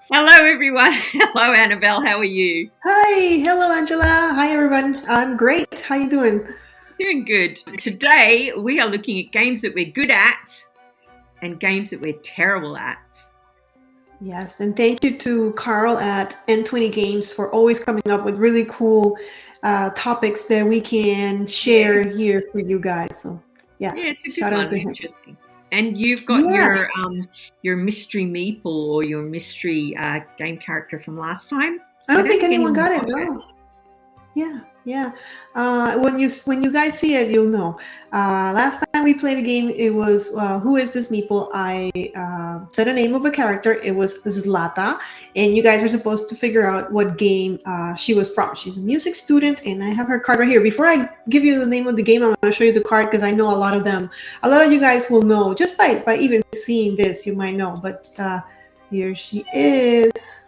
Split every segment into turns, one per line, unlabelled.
Hello, everyone. Hello, Annabelle. How are you?
Hi, hello Angela. Hi everyone. I'm great. How you doing?
Doing good. Today, we are looking at games that we're good at and games that we're terrible at.
Yes, and thank you to Carl at N20 Games for always coming up with really cool topics that we can
Yeah,
share here for you guys. So yeah,
yeah, it's a good
shout out
one.
to him.
Interesting. And you've got
Yeah,
your mystery meeple or your mystery game character from last time.
I
I
don't
don't
think
think
anyone
anyone
got it.
got it.
No. Yeah, yeah. When you guys see it, you'll know. Last time we played a game, it was Who is this meeple? I said a name of a character. It was Zlata, and you guys were supposed to figure out what game she was from. She's a music student, and I have her card right here. Before I give you the name of the game, I want to show you the card because I know a lot of them. A lot of you guys will know just by even seeing this. You might know, but here she is,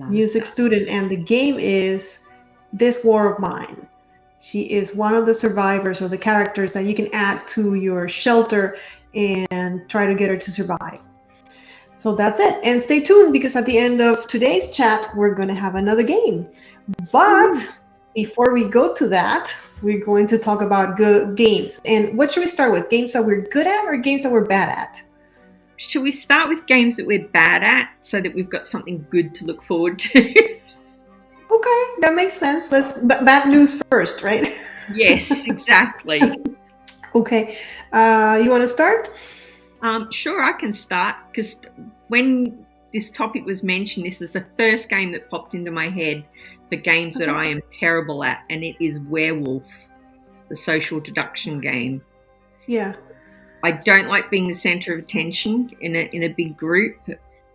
music
Zlata.
student, and the game is This War of Mine. She is one of the survivors or the characters that you can add to your shelter and try to get her to survive. So that's it. And stay tuned because at the end of today's chat, we're going to have another game. But
Woohoo.
before we go to that, we're going to talk about good games. And what should we start with? Games that we're good at or games that we're bad at?
Shall we start with games that we're bad at so that we've got something good to look forward to?
Okay, that makes sense. Let's bad news first, right?
Yes, exactly.
Okay. You want to start?
Sure, I can start because when this topic was mentioned, this is the first game that popped into my head for games that
Okay.
I am terrible at, and it is Werewolf, the social deduction game.
Yeah.
I don't like being the center of attention in a big group,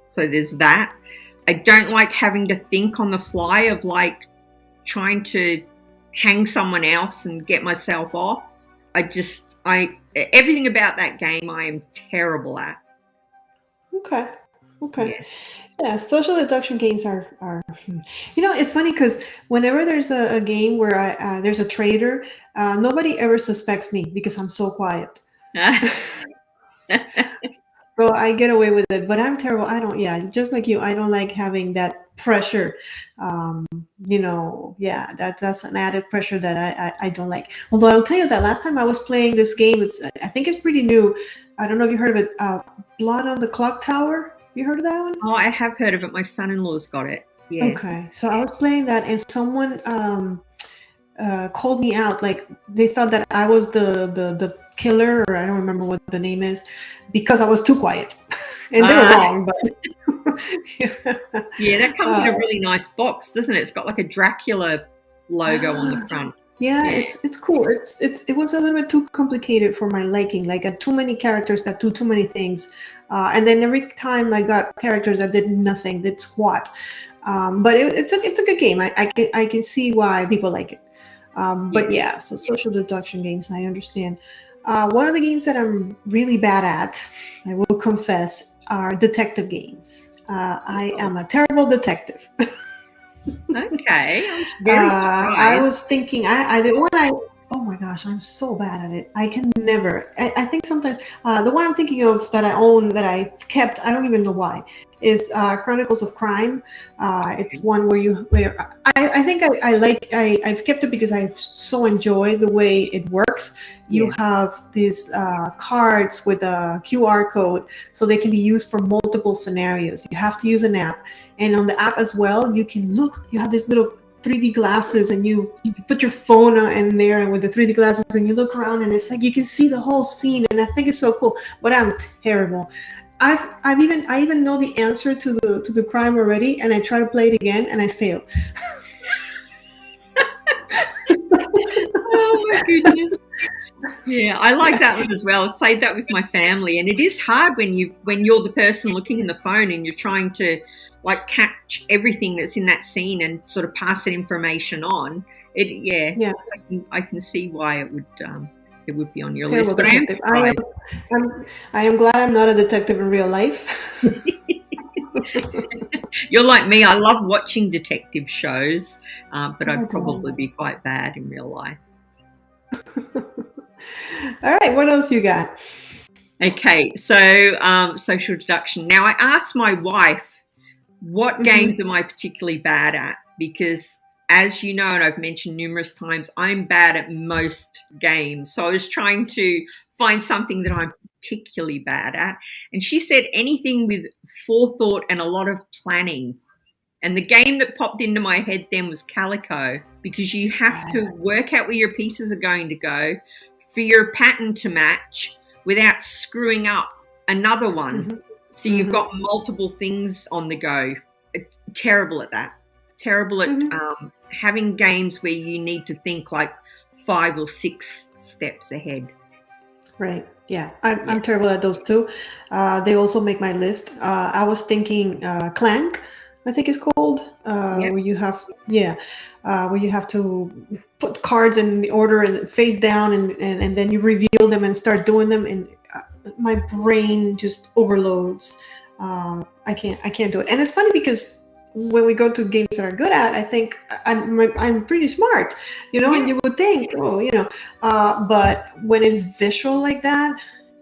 so there's that. I don't like having to think on the fly of like trying to hang someone else and get myself off. I everything about that game I am terrible at.
Okay. Okay.
Yeah.
Yeah, social deduction games are it's funny because whenever there's a game where there's a traitor, nobody ever suspects me because I'm so quiet. So I get away with it, but I'm terrible. I don't, yeah, just like you, I don't like having that pressure. Yeah, that's an added pressure that I don't like. Although I'll tell you that last time I was playing this game, I think it's pretty new. I don't know if you heard of it. Blood on the Clock Tower. You heard of that one?
Oh, I have heard of it. My son-in-law's got it. Yeah.
Okay, so I was playing that, and someone called me out. Like they thought that I was the killer, or I don't remember what the name is, because I was too quiet, and they were
Uh,
wrong. But
yeah, that comes in
uh,
a really nice box, doesn't it? It's got like a Dracula logo on the
ah,
front.
yeah,
Yeah.
it's cool. It was a little bit too complicated for my liking. Like too many characters that do too many things, and then every time I got characters that did nothing, did squat. But it's a good game. I can see why people like it. But
Yeah.
yeah, so social deduction games, I understand. One of the games that I'm really bad at, I will confess, are detective games. I
Oh,
am a terrible detective.
okay. I'm very
I
surprised.
was thinking, oh my gosh, I'm so bad at it. I can never. I think sometimes the one I'm thinking of that I own that I kept, I don't even know why, is Chronicles of Crime. It's
Okay.
one where I think I've kept it because I so enjoy the way it works. You
Yeah.
have these cards with a QR code, so they can be used for multiple scenarios. You have to use an app, and on the app as well, you can look. You have this little 3D glasses, and you put your phone in there and with the 3D glasses, and you look around, and it's like you can see the whole scene, and I think it's so cool. But I'm terrible. I even know the answer to the crime already, and I try to play it again, and I fail.
Oh my goodness. Yeah, I like that one as well. I've played that with my family, and it is hard when you're the person looking in the phone and you're trying to like catch everything that's in that scene and sort of pass that information on. Yeah,
Yeah,
I can see why it would be on your
terrible
list, but I am
detective.
surprised.
I am glad I'm not a detective in real life.
You're like me. I love watching detective shows, but
I
I'd probably
don't.
be quite bad in real life.
All right, what else you got?
Okay, so social deduction. Now, I asked my wife what games am I particularly bad at? Because as you know, and I've mentioned numerous times, I'm bad at most games. So I was trying to find something that I'm particularly bad at. And she said anything with forethought and a lot of planning. And the game that popped into my head then was Calico, because you have to work out where your pieces are going to go for your pattern to match without screwing up another one. So you've got multiple things on the go. Terrible at that. Terrible at having games where you need to think like 5 or 6 steps ahead.
Right. Yeah. I'm terrible at those too. They also make my list. I was thinking Clank, I think it's called, where you have, where you have to put cards in the order and face down, and then you reveal them and start doing them, and my brain just overloads. I can't do it. And it's funny because when we go to games that are good at, I think I'm pretty smart, and you would think, but when it's visual like that,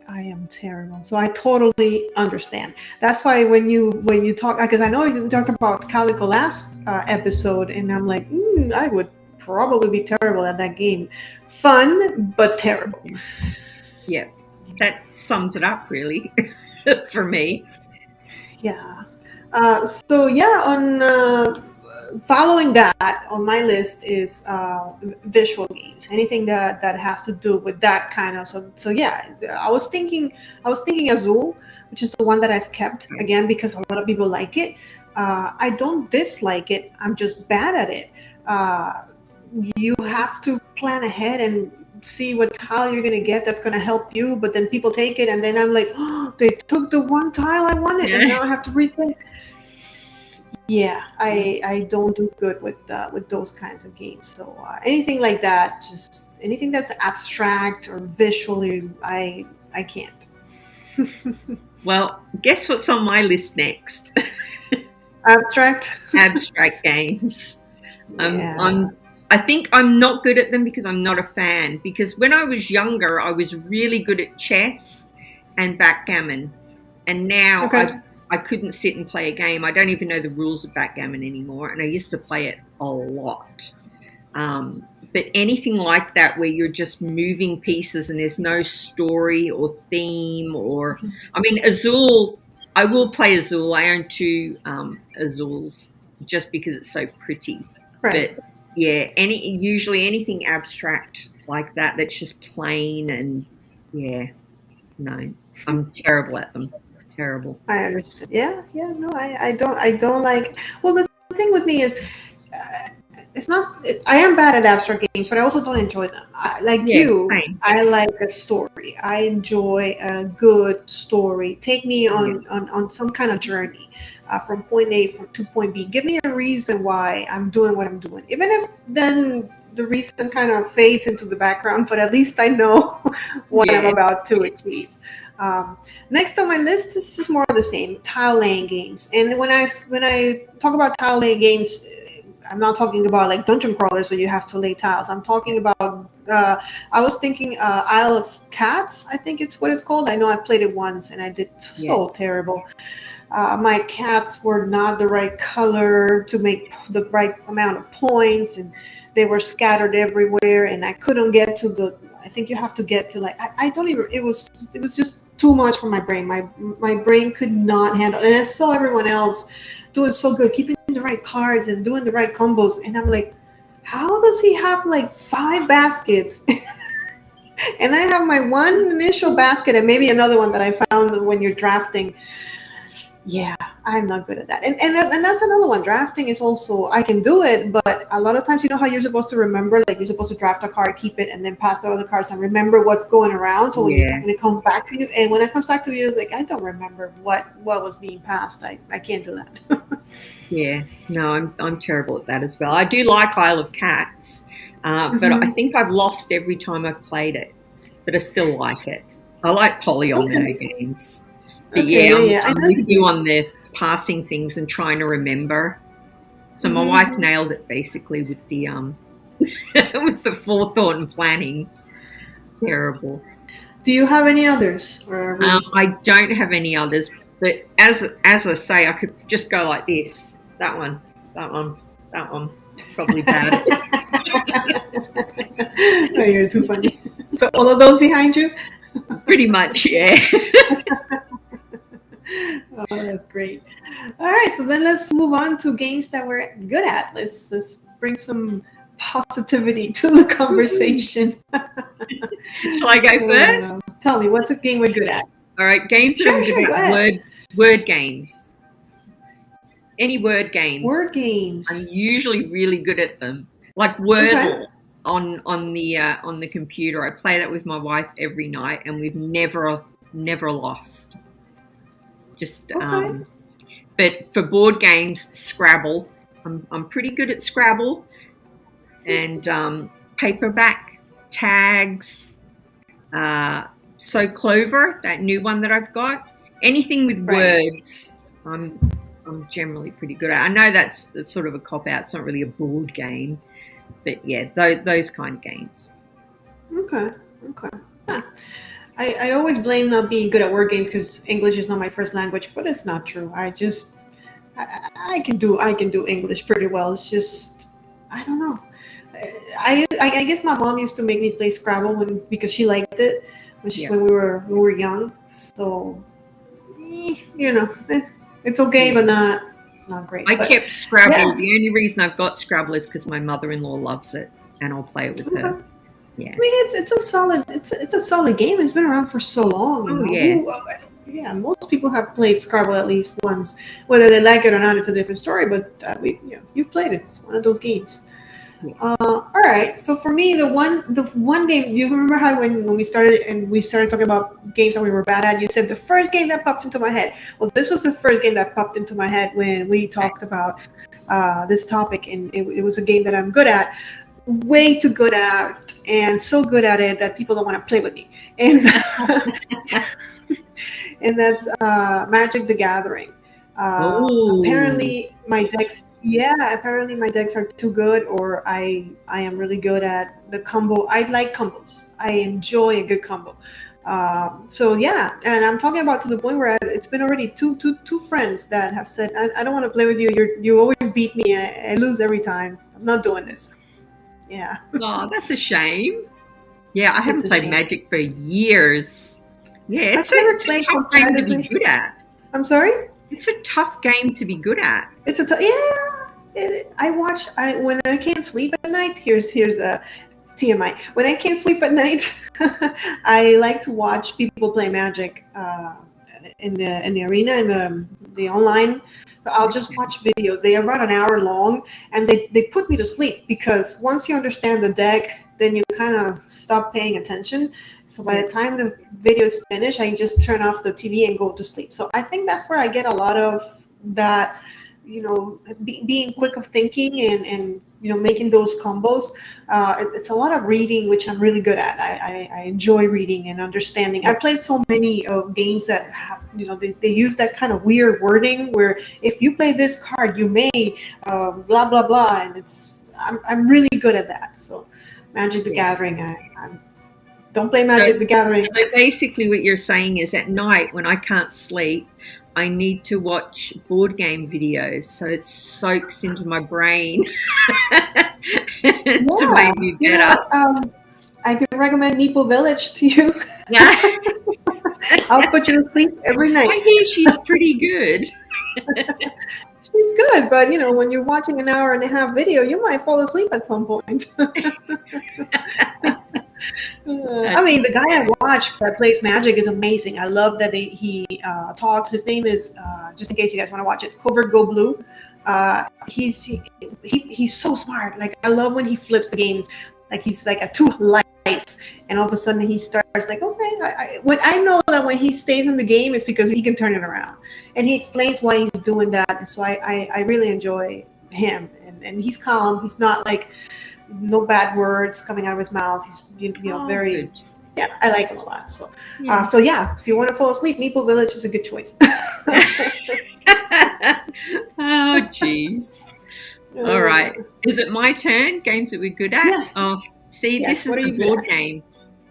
I am terrible. So I totally understand. That's why when you talk, because I know you talked about Calico last episode, and I'm like, I would probably be terrible at that game. Fun, but terrible.
Yeah, that sums it up really for me.
Yeah. On following that on my list is visual games. Anything that has to do with that kind of. So yeah, I was thinking Azul, which is the one that I've kept again because a lot of people like it. I don't dislike it. I'm just bad at it. You have to plan ahead and see what tile you're gonna get that's gonna help you, but then people take it, and then I'm like, oh, they took the one tile I wanted, and now I have to rethink. Yeah, I don't do good with those kinds of games. So anything like that, just anything that's abstract or visually, I can't.
Well, guess what's on my list next?
Abstract
games.
Yeah.
I think I'm not good at them because I'm not a fan. Because when I was younger, I was really good at chess and backgammon, and now I couldn't sit and play a game. I don't even know the rules of backgammon anymore, and I used to play it a lot. But anything like that where you're just moving pieces and there's no story or theme Azul, I will play Azul. I own 2 Azuls just because it's so pretty.
Right.
But yeah, usually anything abstract like that that's just plain and no, I'm terrible at them. Terrible.
I understand. Yeah. No, I don't like. Well, the thing with me is, it's not. I am bad at abstract games, but I also don't enjoy them.
Same.
I like a story. I enjoy a good story. Take me on some kind of journey from point A to point B. Give me a reason why I'm doing what I'm doing, even if then the reason kind of fades into the background. But at least I know what I'm about to achieve. Next on my list is just more of the same, tile laying games. And when I talk about tile laying games, I'm not talking about like dungeon crawlers where you have to lay tiles. I'm talking about I was thinking Isle of Cats, I think it's what it's called. I know I played it once and I did so terrible. My cats were not the right color to make the right amount of points, and they were scattered everywhere, and I couldn't get to I think you have to get to I don't even, it was just too much for my brain. My brain could not handle it. And I saw everyone else doing so good, keeping the right cards and doing the right combos, and I'm like, how does he have like 5 baskets? And I have my one initial basket and maybe another one that I found when you're drafting. Yeah, I'm not good at that. And that's another one. Drafting is also, I can do it, but a lot of times, you know how you're supposed to remember, like you're supposed to draft a card, keep it, and then pass the other cards and remember what's going around. So when it comes back to you, and when it comes back to you, it's like, I don't remember what was being passed. I can't do that.
Yeah, no, I'm terrible at that as well. I do like Isle of Cats, but I think I've lost every time I've played it, but I still like it. I like polyomino games. But I'm with you on the passing things and trying to remember. So my wife nailed it basically with the with the forethought and planning. Terrible.
Do you have any others?
I don't have any others. But as I say, I could just go like this. That one, that one, that one. Probably bad.
Oh, you're too funny. So all of those behind you?
Pretty much, yeah.
Oh, that's great. All right, so then let's move on to games that we're good at. Let's bring some positivity to the conversation.
Shall I go first?
Tell me, what's a game we're good at?
All right, games that I'm good at. Word games. Any word games.
Word games.
I'm usually really good at them. Like Wordle on the computer. I play that with my wife every night, and we've never lost. Just but for board games, Scrabble. I'm pretty good at Scrabble, and paperback tags. So Clover, that new one that I've got. Anything with words, I'm generally pretty good at. I know that's sort of a cop out. It's not really a board game, but yeah, those kind of games.
Okay. Yeah. I always blame not being good at word games because English is not my first language, but it's not true. I can do English pretty well. It's just I don't know. I guess my mom used to make me play Scrabble because she liked it when we were young. So it's okay, but not great.
I kept Scrabble. Yeah. The only reason I've got Scrabble is because my mother-in-law loves it, and I'll play it with her. Yeah.
I mean, it's a solid game. It's been around for so long. Yeah. Most people have played Scrabble at least once. Whether they like it or not, it's a different story. But you've played it. It's one of those games. Yeah. All right. So for me, the one game. You remember how when we started talking about games that we were bad at? You said the first game that popped into my head. Well, this was the first game that popped into my head when we talked about this topic, and it was a game that I'm good at. Way too good at, and so good at it that people don't want to play with me. And and that's Magic the Gathering. Apparently my decks are too good, or I am really good at the combo. I like combos. I enjoy a good combo. So yeah, and I'm talking about to the point where it's been already two friends that have said, I don't want to play with you. You always beat me. I lose every time. I'm not doing this. Yeah.
Oh, that's a shame. Yeah, I haven't played Magic for years. Yeah, it's a tough game to be good at.
I'm sorry?
It's a tough game to be good at.
It's when I can't sleep at night. Here's a TMI. When I can't sleep at night, I like to watch people play Magic in the arena, in the online. I'll just watch videos. They are about an hour long, and they put me to sleep because once you understand the deck, then you kind of stop paying attention. So by the time the video is finished, I just turn off the TV and go to sleep. So I think that's where I get a lot of that, being quick of thinking and making those combos. It's a lot of reading, which I'm really good at. I enjoy reading and understanding. I play so many games that have, they use that kind of weird wording where if you play this card, you may blah, blah, blah. And I'm really good at that. So Magic the Gathering, don't play Magic the Gathering.
So basically what you're saying is at night when I can't sleep, I need to watch board game videos so it soaks into my brain to make me better.
I can recommend Meeple Village to you. Yeah. I'll put you to sleep every night.
I hear she's pretty good.
She's good, but when you're watching an hour and a half video, you might fall asleep at some point. I mean, the guy I watch that plays Magic is amazing. I love that he talks. His name is, just in case you guys want to watch it, Covert Go Blue. He's so smart. Like, I love when he flips the games. Like, he's like a 2 life, and all of a sudden he starts like, okay. I know that when he stays in the game, it's because he can turn it around, and he explains why he's doing that. And so I really enjoy him, and he's calm. He's not like no bad words coming out of his mouth. He's very good. Yeah, I like him a lot. So if you want to fall asleep, Meeple Village is a good choice. Oh,
jeez. All right. Is it my turn? Games that we're good at?
Yes.
Oh, see, yes. This is the board game.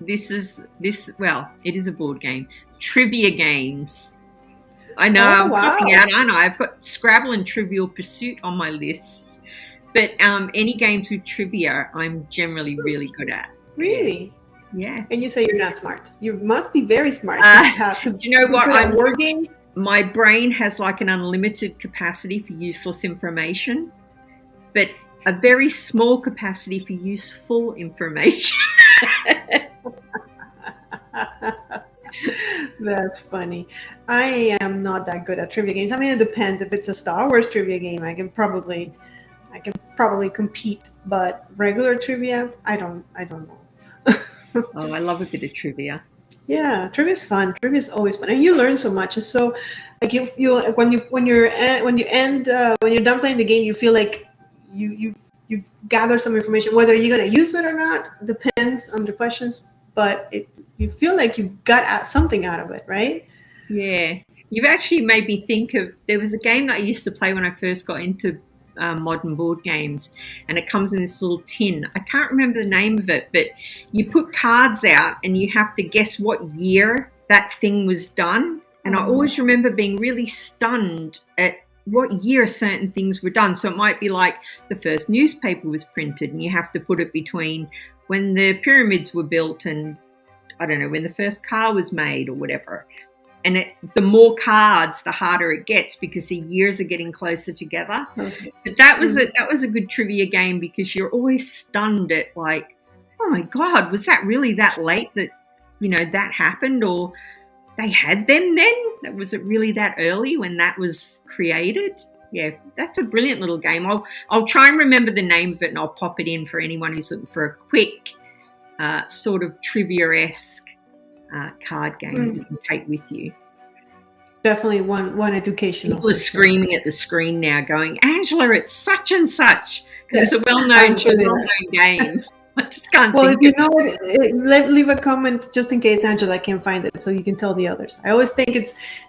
It is a board game. Trivia games. I know,
Oh
I'm
wow!
dropping out, aren't I? I've got Scrabble and Trivial Pursuit on my list. But any games with trivia, I'm generally really good at. Yeah.
Really?
Yeah.
And you say you're not smart. You must be very smart to
Uh,
have to
do you know
be
what?
good at word games.
My brain has like an unlimited capacity for useless information, but a very small capacity for useful information.
That's funny. I am not that good at trivia games. I mean, it depends. If it's a Star Wars trivia game, I can probably compete. But regular trivia, I don't know.
Oh, I love a bit of trivia.
Yeah, trivia is fun. Trivia is always fun, and you learn so much. It's so like you when you're done playing the game, you feel like you've gathered some information. Whether you're gonna use it or not depends on the questions, but you feel like you got something out of it, right?
Yeah. You've actually made me think of, there was a game that I used to play when I first got into modern board games, and it comes in this little tin. I can't remember the name of it, but you put cards out and you have to guess what year that thing was done. And I always remember being really stunned at what year certain things were done. So it might be like the first newspaper was printed, and you have to put it between when the pyramids were built and, I don't know, when the first car was made or whatever. And the more cards, the harder it gets because the years are getting closer together.
Okay.
But that was a good trivia game because you're always stunned at like, oh my God, was that really that late that, that happened? Or they had them then? Was it really that early when that was created? Yeah, that's a brilliant little game. I'll try and remember the name of it, and I'll pop it in for anyone who's looking for a quick sort of trivia-esque card game that you can take with you.
Definitely one educational.
People are screaming at the screen now going, Angela, it's such and such, because it's a well-known game. I just can't
Well,
think
if you
of
know it, leave a comment just in case Angela can't find it, so you can tell the others. I always think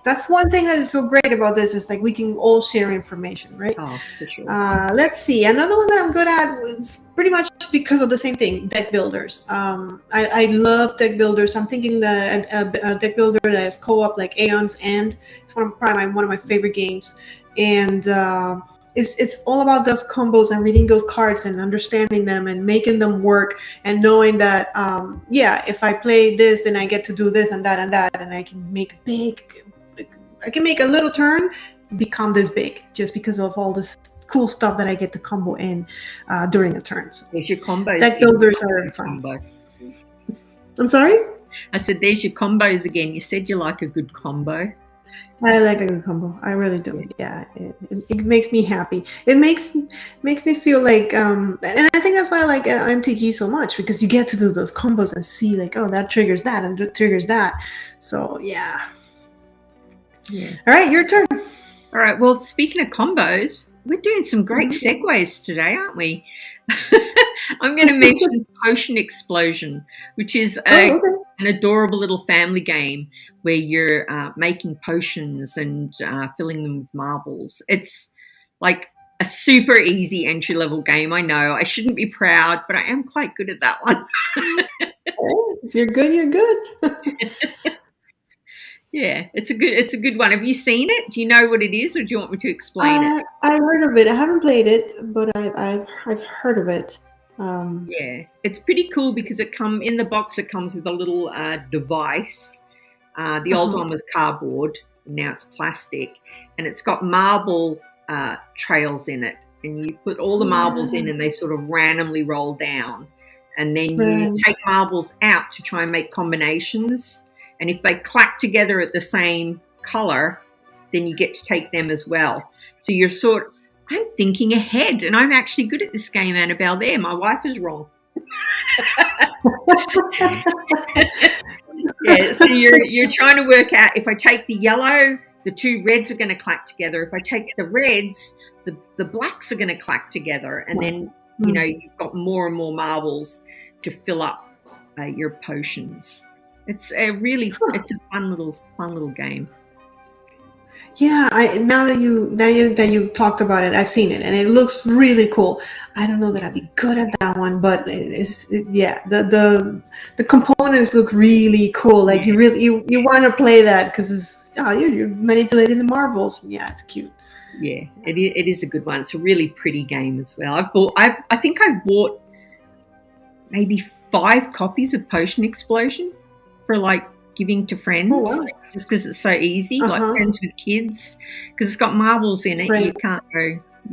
that's one thing that is so great about this is like we can all share information, right?
Oh, for sure.
Let's see. Another one that I'm good at was pretty much because of the same thing, deck builders. I love deck builders. I'm thinking that a deck builder that is co-op like Aeon's End. It's probably one of my favorite games, and it's all about those combos and reading those cards and understanding them and making them work and knowing that if I play this, then I get to do this and that and I can make a little turn become this big just because of all this cool stuff that I get to combo in during a turn. So
there's your combos.
Deck builders are fun.
Combo.
I'm sorry?
I said there's your combos again. You said you like a good combo.
I like a good combo. I really do. Yeah, it makes me happy. It makes me feel like, and I think that's why I like MTG so much because you get to do those combos and see like, oh, that triggers that and that triggers that. So yeah. All right, your turn.
All right. Well, speaking of combos, we're doing some great segues today, aren't we? I'm going to mention Potion Explosion, which is an adorable little family game where you're making potions and filling them with marbles. It's like a super easy entry-level game. I know I shouldn't be proud, but I am quite good at that one.
If you're good, you're good.
Yeah, it's a good one. Have you seen it? Do you know what it is, or do you want me to explain it?
I've heard of it. I haven't played it, but I've heard of it.
Yeah, it's pretty cool because it comes with a little device. The old one was cardboard, and now it's plastic, and it's got marble trails in it. And you put all the marbles in, and they sort of randomly roll down, and then you take marbles out to try and make combinations. And if they clack together at the same color, then you get to take them as well. So you're I'm thinking ahead, and I'm actually good at this game, Annabelle. There, my wife is wrong. Yeah, so you're trying to work out, if I take the yellow, the two reds are going to clack together. If I take the reds, the blacks are going to clack together. And then, you've got more and more marbles to fill up your potions. It's a fun little game.
Yeah, now that you talked about it, I've seen it and it looks really cool. I don't know that I'd be good at that one, but yeah, the components look really cool. Like
Yeah,
you want to play that because you're manipulating the marbles. Yeah, it's cute.
yeah, it is a good one. It's a really pretty game as well. I think I've bought maybe 5 copies of Potion Explosion for like giving to
Oh
friends,
wow.
just because it's so easy,
Uh
like
huh.
friends with kids, because it's got marbles in it.
Right.
You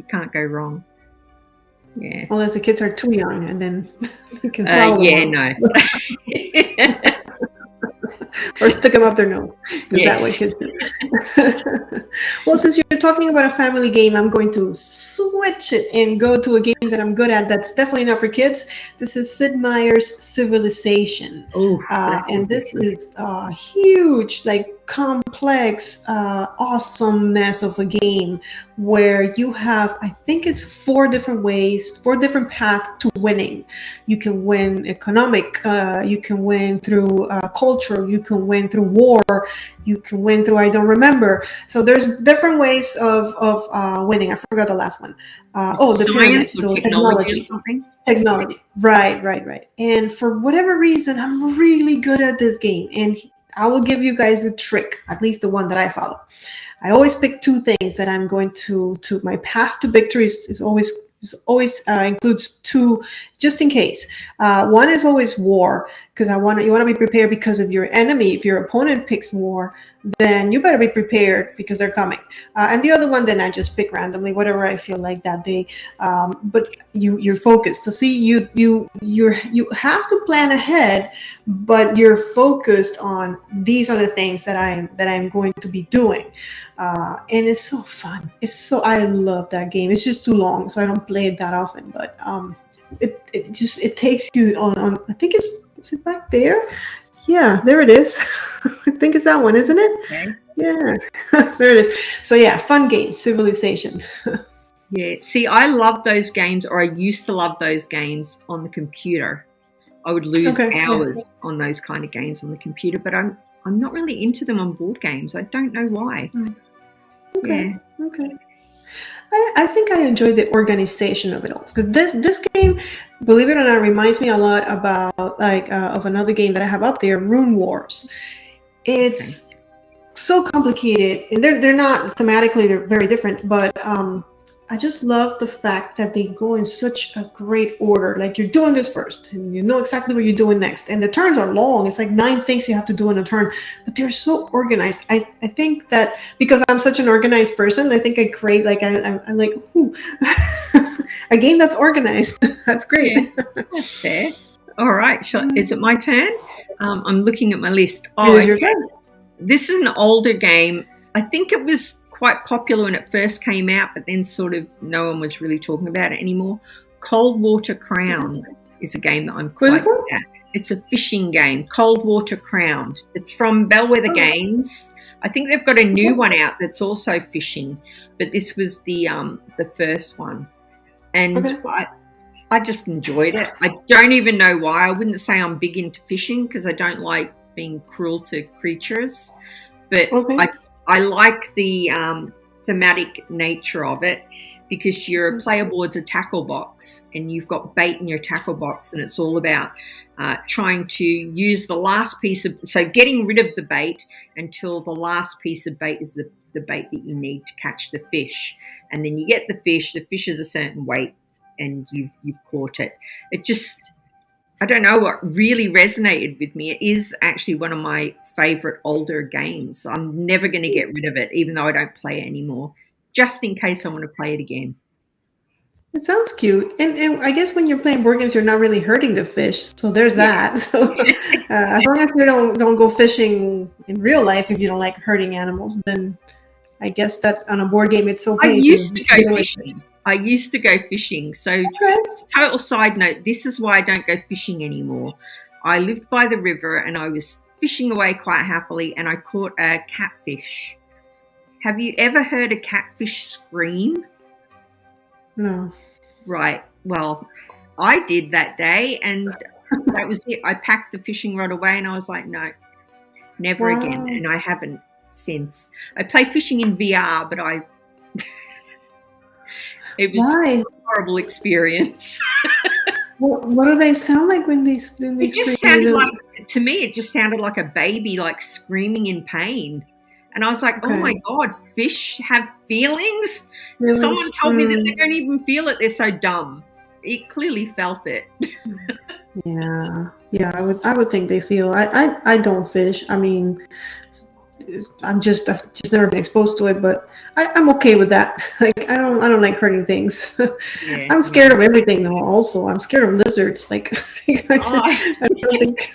can't go wrong. Yeah.
Unless the kids are too young, and then they can swallow the
Yeah,
marbles
no.
or stick them up their nose because that's what
Yes.
kids do. Well, since you're talking about a family game, I'm going to switch it and go to a game that I'm good at. That's definitely not for kids. This is Sid Meier's Civilization,
Oh, that's a
and
good
this
one.
is huge, like complex awesomeness of a game where you have, I think it's 4 different ways, 4 different paths to winning. You can win economic, you can win through culture, you can win through war, you can win through I don't remember. So there's different ways of winning. I forgot the last one.
Is it
The pyramid.
science or
So
technology or
technology.
something?
Technology. Right, right, right. And for whatever reason, I'm really good at this game. And I will give you guys a trick, at least the one that I follow. I always pick 2 things that I'm going to my path to victory is always includes 2 just in case. One is always war because you want to be prepared because of your enemy. If your opponent picks war, then you better be prepared because they're coming. And the other one, then I just pick randomly whatever I feel like that day. But you're focused. So see, you have to plan ahead, but you're focused on these are the things that I'm going to be doing. And it's so fun. I love that game. It's just too long, so I don't play it that often. But it takes you on. I think is it back there? Yeah, there it is. I think it's that one, isn't it?
Okay.
Yeah, there it is. So yeah, fun game, Civilization.
Yeah. See, I love those games, or I used to love those games on the computer. I would lose
Okay, yeah.
hours on those kind of games on the computer, but I'm not really into them on board games. I don't know why.
Mm. Okay,
Yeah.
okay. I think I enjoy the organization of it all because this game, believe it or not, reminds me a lot about like of another game that I have up there, Rune Wars.
Okay.
It's so complicated, and they're not thematically, they're very different, but I just love the fact that they go in such a great order. Like you're doing this first and you know exactly what you're doing next, and the turns are long. It's like 9 things you have to do in a turn, but they're so organized. I think that because I'm such an organized person, I think I create like I'm like, ooh, a game that's organized. That's great.
Yeah. That's fair. All right. Is it my turn? I'm looking at my list.
It
Oh,
is your
okay.
turn.
This is an older game. I think it was quite popular when it first came out, but then sort of no one was really talking about it anymore. Cold Water Crown is a game that I'm
What is
quite
it
good
called?
at. It's a fishing game, Cold Water Crown. It's from Bellwether
Oh,
Games. I think they've got a new
okay.
one out that's also fishing, but this was the first one, and
Okay.
I just enjoyed it. I don't even know why. I wouldn't say I'm big into fishing because I don't like being cruel to creatures, but
Okay.
I like the thematic nature of it because your player board's a tackle box and you've got bait in your tackle box, and it's all about trying to use the last piece of, so getting rid of the bait until the last piece of bait is the bait that you need to catch the fish, and then you get the fish is a certain weight and you've caught it. It just, I don't know what really resonated with me. It is actually one of my favorite older games. I'm never going to get rid of it, even though I don't play it anymore, just in case I want to play it again.
It sounds cute, and I guess when you're playing board games, you're not really hurting the fish, so there's
Yeah.
that. So as long as you don't go fishing in real life, if you don't like hurting animals, then I guess that on a board game it's
I
okay
used
to
to go
get away with fish.
fishing. I used to go fishing. So,
Okay.
total side note, this is why I don't go fishing anymore. I lived by the river and I was fishing away quite happily and I caught a catfish. Have you ever heard a catfish scream?
No.
Right. Well, I did that day and that was it. I packed the fishing rod away and I was like, no, never again.
Wow.
And I haven't. since. I play fishing in VR, but it was
Why?
a horrible experience.
What do they sound like when they scream?
It just sounded like, to me, it just sounded like a baby, like screaming in pain. And I was like, oh my God, fish have feelings?
Really?
Someone told me that they don't even feel it. They're so dumb. It clearly felt it.
Yeah, I would think they feel. I don't fish. I mean, I've just never been exposed to it, but I'm okay with that. Like I don't like hurting things.
Yeah,
I'm scared of everything though. Also, I'm scared of lizards. Like I don't think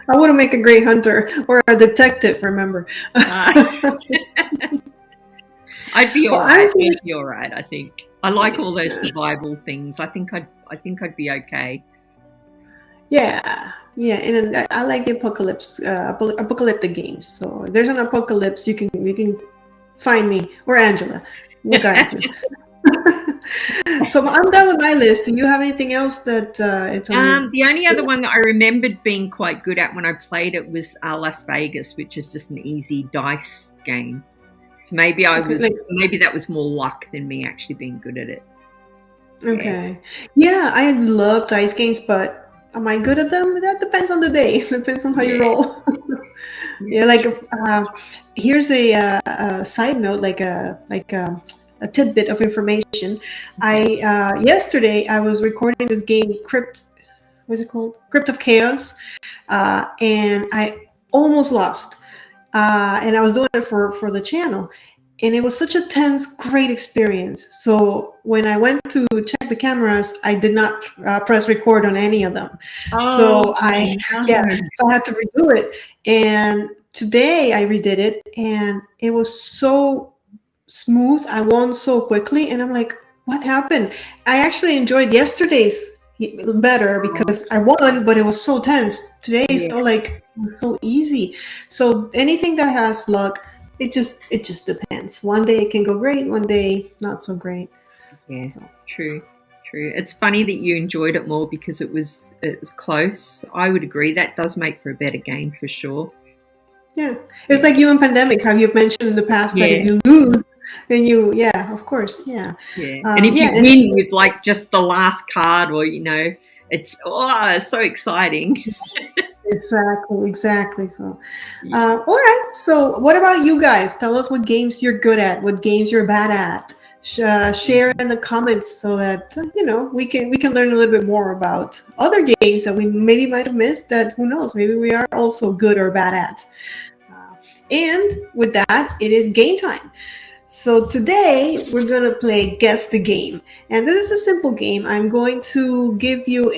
I wouldn't make a great hunter or a detective. Remember?
I'd be all right. I'd be all right. I think I like all those survival things. I think I'd be okay.
Yeah, and I like the apocalyptic games. So if there's an apocalypse, you can find me or Angela. We'll guide you. So I'm done with my list. Do you have anything else that it's on?
The only other one that I remembered being quite good at when I played it was Las Vegas, which is just an easy dice game. So maybe maybe that was more luck than me actually being good at it.
Okay. Yeah, I love dice games, but am I good at them? That depends on the day. It depends on how you roll. Yeah, like here's a side note, like a tidbit of information. Yesterday I was recording this game, what's it called? Crypt of Chaos, and I almost lost. And I was doing it for the channel, and it was such a tense, great experience. So when I went to check the cameras, I did not press record on any of them. So I had to redo it. And today I redid it, and it was so smooth. I won so quickly, and I'm like, what happened? I actually enjoyed yesterday's better because I won, but it was so tense. Today it felt like so easy. So anything that has luck, it just depends. One day it can go great, one day not so great.
Yeah, so. True. It's funny that you enjoyed it more because it was close. I would agree that does make for a better game for sure.
Yeah, it's like you in Pandemic, how you've mentioned in the past that if you lose, then of course, and
if you win with like just the last card, or it's so exciting.
Exactly. So, all right. So, what about you guys? Tell us what games you're good at, what games you're bad at. Share in the comments so that we can learn a little bit more about other games that we maybe might have missed. That who knows? Maybe we are also good or bad at. And with that, it is game time. So today we're going to play Guess the Game. And this is a simple game. I'm going to give you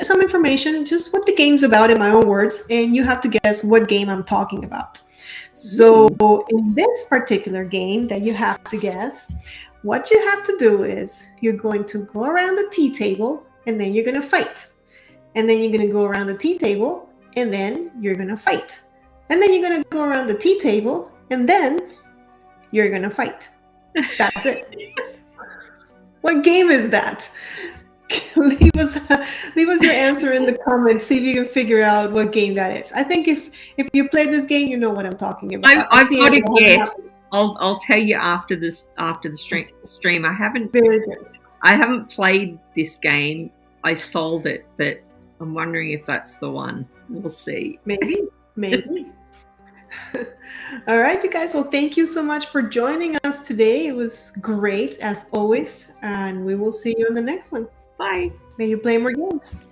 some information, just what the game's about in my own words, and you have to guess what game I'm talking about. So in this particular game that you have to guess, what you have to do is you're going to go around the tea table, and then you're going to fight. And then you're going to go around the tea table, and then you're going to fight. And then you're going to go around the tea table, and then you're going to fight. That's it. What game is that? leave us your answer in the comments. See if you can figure out what game that is. I think if you played this game, you know what I'm talking about.
I've got a guess. I'll tell you after the stream. I haven't played this game. I sold it, but I'm wondering if that's the one. We'll see.
Maybe. All right, you guys. Well, thank you so much for joining us today. It was great as always, and we will see you in the next one.
Bye.
May you play more games.